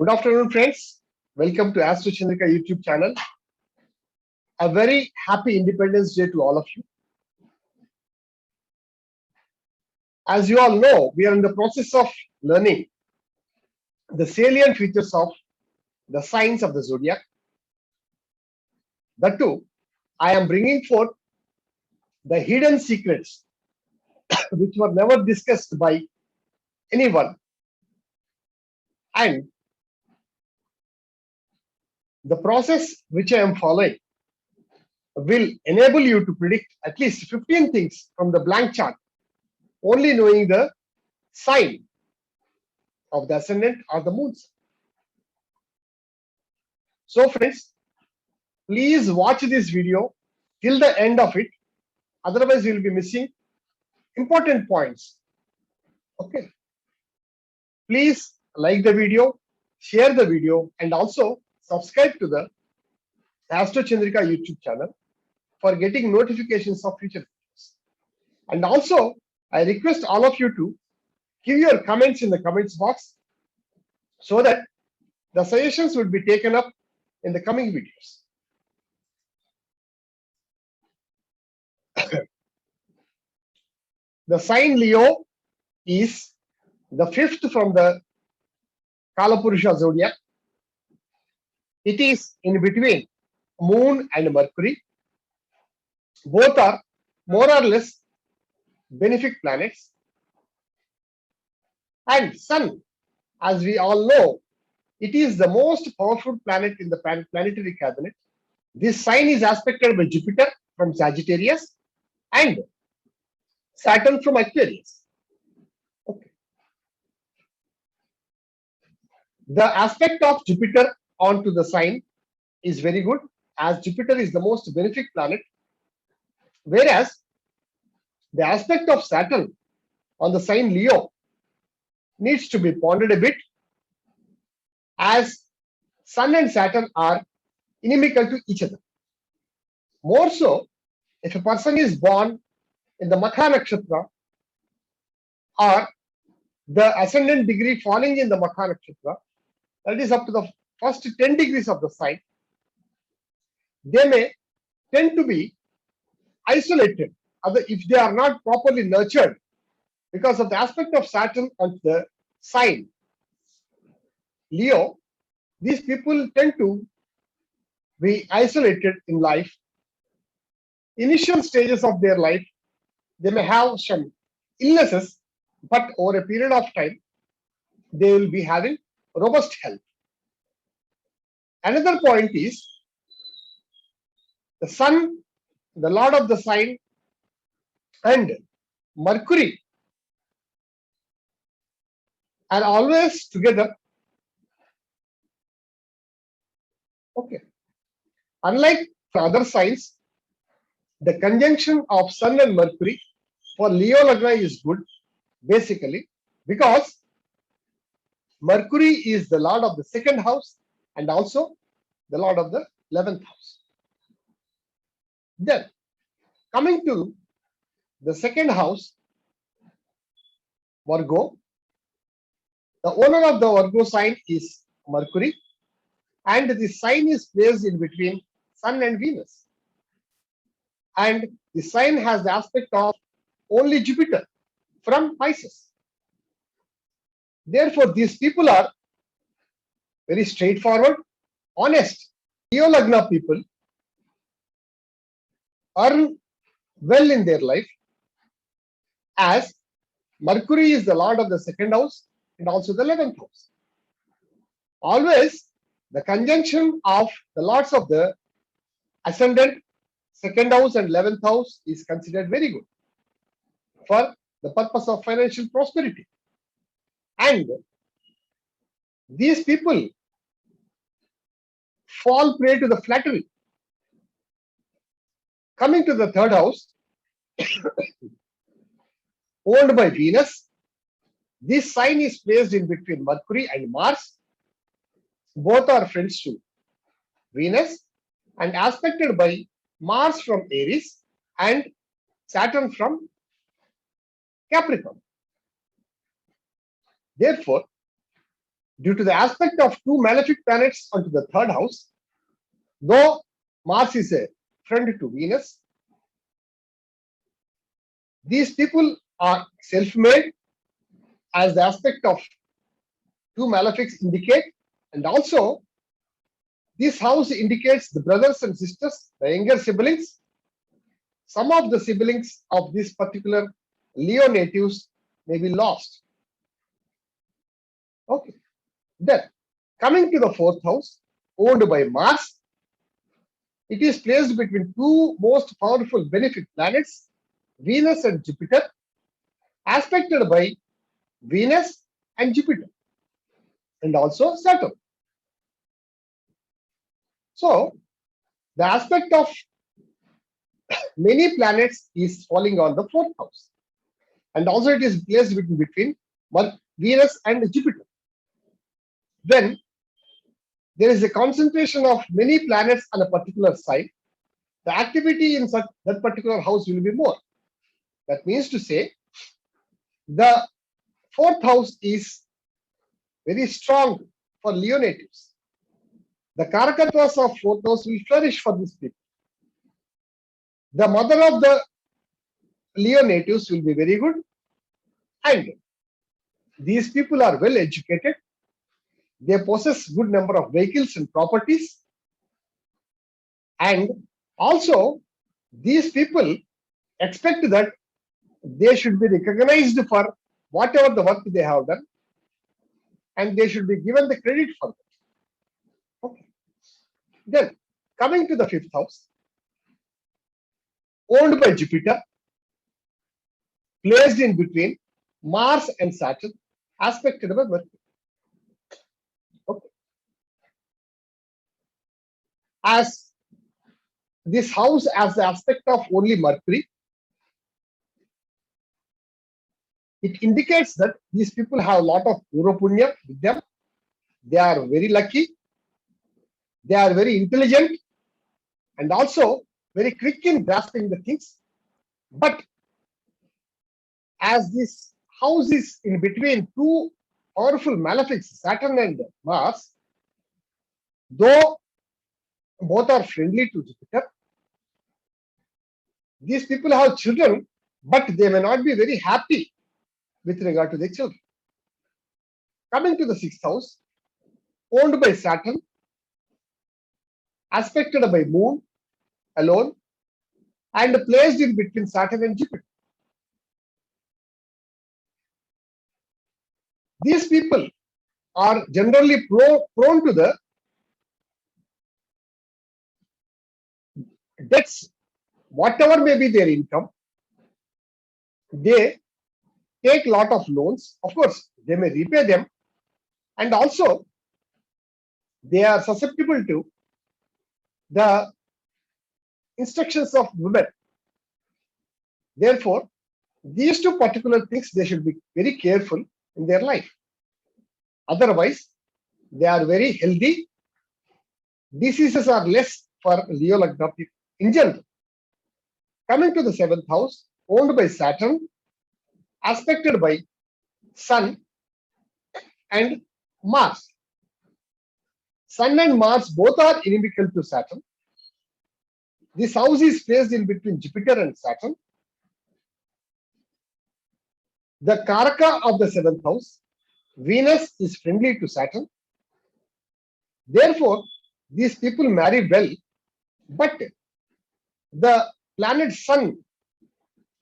Good afternoon, friends. Welcome to Astro Chandrika YouTube channel. A very happy Independence Day to all of you. As you all know, we are in the process of learning the salient features of the signs of the zodiac. That too, I am bringing forth the hidden secrets which were never discussed by anyone. And the process which I am following will enable you to predict at least 15 things from the blank chart, only knowing the sign of the ascendant or the moon sign. So friends, please watch this video till the end of it. Otherwise, you will be missing important points. Okay. Please like the video, share the video, and also subscribe to the Astro Chandrika YouTube channel for getting notifications of future videos. And also, I request all of you to give your comments in the comments box so that the suggestions would be taken up in the coming videos. The sign Leo is the fifth from the Kalapurusha zodiac. It is in between Moon and Mercury. Both are more or less benefic planets. And Sun, as we all know, it is the most powerful planet in the planetary cabinet. This sign is aspected by Jupiter from Sagittarius and Saturn from Aquarius. Okay. The aspect of Jupiter onto the sign is very good, as Jupiter is the most benefic planet, whereas the aspect of Saturn on the sign Leo needs to be pondered a bit, as Sun and Saturn are inimical to each other. More so, if a person is born in the Makha Nakshatra or the ascendant degree falling in the Makha Nakshatra, that is up to the first 10 degrees of the sign, they may tend to be isolated if they are not properly nurtured because of the aspect of Saturn on the sign Leo. These people tend to be isolated in life. Initial stages of their life, they may have some illnesses, but over a period of time, they will be having robust health. Another point is the Sun, the lord of the sign, and Mercury are always together. Okay. Unlike other signs, the conjunction of Sun and Mercury for Leo Lagna is good, basically, because Mercury is the lord of the second house and also the lord of the 11th house. Then, coming to the second house, Virgo, the owner of the Virgo sign is Mercury, and the sign is placed in between Sun and Venus. And the sign has the aspect of only Jupiter from Pisces. Therefore, these people are very straightforward, honest. Leo Lagna people earn well in their life, as Mercury is the lord of the second house and also the 11th house. Always the conjunction of the lords of the ascendant, second house and 11th house is considered very good for the purpose of financial prosperity. And these people fall prey to the flattery. Coming to the third house, owned by Venus, this sign is placed in between Mercury and Mars. Both are friends to Venus and aspected by Mars from Aries and Saturn from Capricorn. Therefore, Due to the aspect of two malefic planets onto the third house, though Mars is a friend to Venus, these people are self-made, as the aspect of two malefics indicate, and also this house indicates the brothers and sisters, the younger siblings. Some of the siblings of this particular Leo natives may be lost. Okay. Then, coming to the fourth house, owned by Mars, it is placed between two most powerful benefic planets, Venus and Jupiter, aspected by Venus and Jupiter, and also Saturn. So, the aspect of many planets is falling on the fourth house, and also it is placed between Venus and Jupiter. Then there is a concentration of many planets on a particular site, the activity in that particular house will be more. That means to say, the fourth house is very strong for Leo natives. The Karakattvas of fourth house will flourish for these people. The mother of the Leo natives will be very good, and these people are well educated. They possess good number of vehicles and properties, and also these people expect that they should be recognized for whatever the work they have done, and they should be given the credit for that. Okay. Then, coming to the fifth house, owned by Jupiter, placed in between Mars and Saturn, aspected by Mercury. Okay. As this house has the aspect of only Mercury, it indicates that these people have a lot of Purva Punya with them. They are very lucky. They are very intelligent and also very quick in grasping the things. But as this house is in between two powerful malefics, Saturn and Mars, though both are friendly to Jupiter, these people have children, but they may not be very happy with regard to their children. Coming to the sixth house, owned by Saturn, aspected by Moon alone, and placed in between Saturn and Jupiter. These people are generally prone to the debts, whatever may be their income. They take a lot of loans. Of course, they may repay them, and also they are susceptible to the instructions of women. Therefore, these two particular things they should be very careful in their life. Otherwise, they are very healthy. Diseases are less for Leo Lagna people in general. Coming to the seventh house, owned by Saturn, aspected by Sun and Mars. Sun and Mars both are inimical to Saturn. This house is placed in between Jupiter and Saturn. The Karaka of the seventh house, Venus, is friendly to Saturn. Therefore, these people marry well, but the planet Sun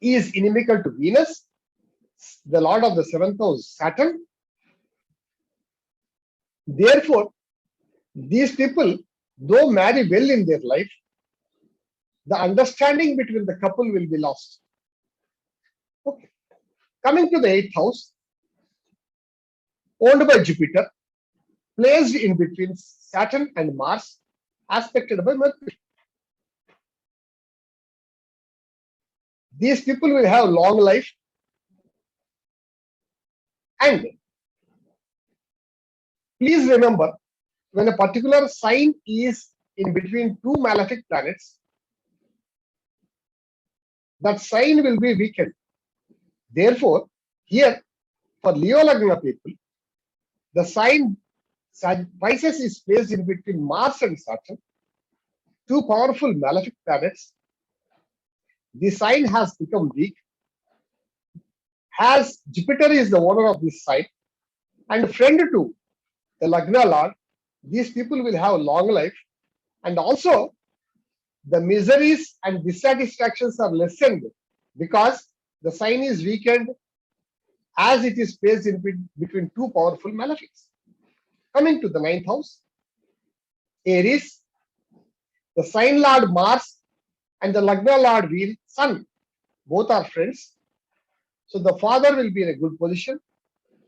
is inimical to Venus, the lord of the seventh house, Saturn. Therefore, these people, though marry well in their life, the understanding between the couple will be lost. Okay. Coming to the eighth house, owned by Jupiter, placed in between Saturn and Mars, aspected by Mercury. These people will have long life, and please remember, when a particular sign is in between two malefic planets, that sign will be weakened. Therefore, here for Leo Lagna people, the sign Pisces is placed in between Mars and Saturn, two powerful malefic planets. The sign has become weak, as Jupiter is the owner of this sign and friend to the Lagna Lord. These people will have long life, and also the miseries and dissatisfactions are lessened because the sign is weakened as it is placed in between two powerful malefics. Coming to the ninth house, Aries, the sign lord Mars and the Lagna lord Sun, both are friends. So the father will be in a good position.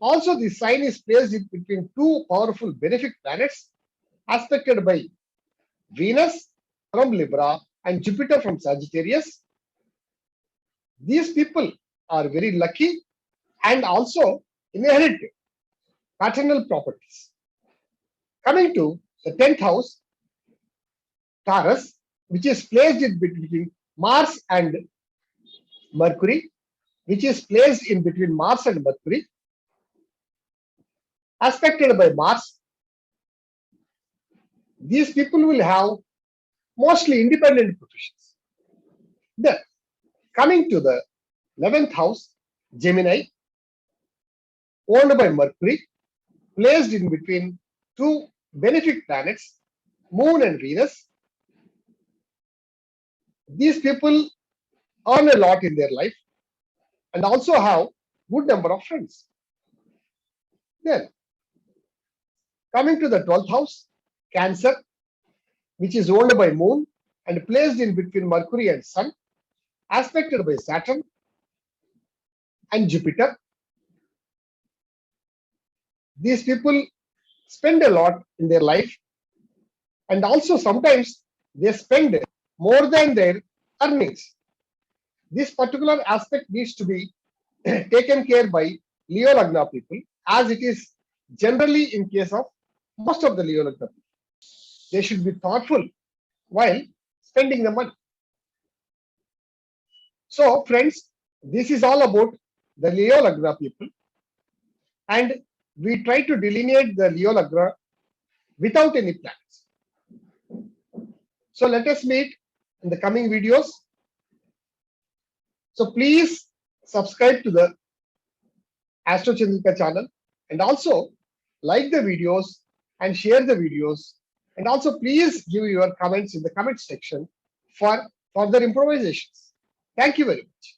Also, the sign is placed in between two powerful benefic planets aspected by Venus from Libra and Jupiter from Sagittarius. These people are very lucky and also inherit paternal properties. Coming to the 10th house, Taurus, which is placed in between Mars and Mercury, which is placed in between Mars and Mercury, aspected by Mars. These people will have mostly independent professions. Then, coming to the 11th house, Gemini, owned by Mercury, placed in between two benefic planets, Moon and Venus. These people earn a lot in their life and also have good number of friends. Then, coming to the 12th house, Cancer, which is owned by Moon and placed in between Mercury and Sun, aspected by Saturn and Jupiter. These people spend a lot in their life, and also sometimes they spend more than their earnings. This particular aspect needs to be taken care by Leo Lagna people, as it is generally in case of most of the Leo Lagna people. They should be thoughtful while spending the money. So, friends, this is all about the Leo Lagna people, and we try to delineate the Leo Lagna without any plans. So, let us meet in the coming videos. So, please subscribe to the Astro Chandrika channel and also like the videos and share the videos, and also please give your comments in the comment section for further improvisations. Thank you very much.